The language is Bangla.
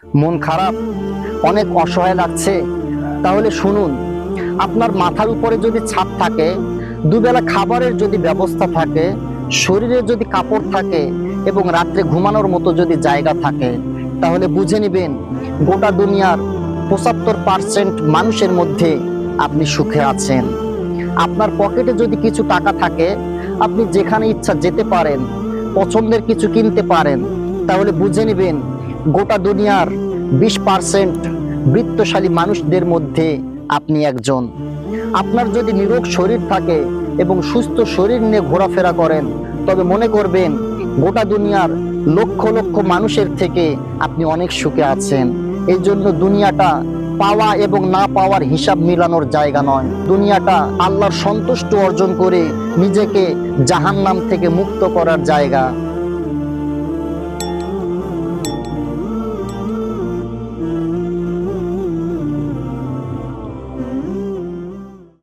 মন খারাপ, অনেক অসহায় লাগছে, তাহলে শুনুন, আপনার মাথার উপরে যদি ছাদ থাকে, দুবেলা খাবারের যদি ব্যবস্থা থাকে, শরীরে যদি কাপড় থাকে এবং রাত্রে ঘুমানোর মতো যদি জায়গা থাকে, তাহলে বুঝে নেবেন গোটা দুনিয়ার 75% মানুষের মধ্যে আপনি সুখে আছেন। আপনার পকেটে যদি কিছু টাকা থাকে, আপনি যেখানে ইচ্ছা যেতে পারেন, পছন্দের কিছু কিনতে পারেন, তাহলে বুঝে নেবেন গোটা দুনিয়ার 20% বৃত্তশালী মানুষদের মধ্যে আপনি একজন। আপনার যদি নিরোগ শরীর থাকে এবং সুস্থ শরীর নিয়ে ঘোরাফেরা করেন, তবে মনে করবেন গোটা দুনিয়ার লক্ষ লক্ষ মানুষের থেকে আপনি অনেক সুখে আছেন। এই জন্য দুনিয়াটা পাওয়া এবং না পাওয়ার হিসাব মিলানোর জায়গা নয়। দুনিয়াটা আল্লাহর সন্তুষ্ট অর্জন করে নিজেকে জাহান্নাম থেকে মুক্ত করার জায়গা।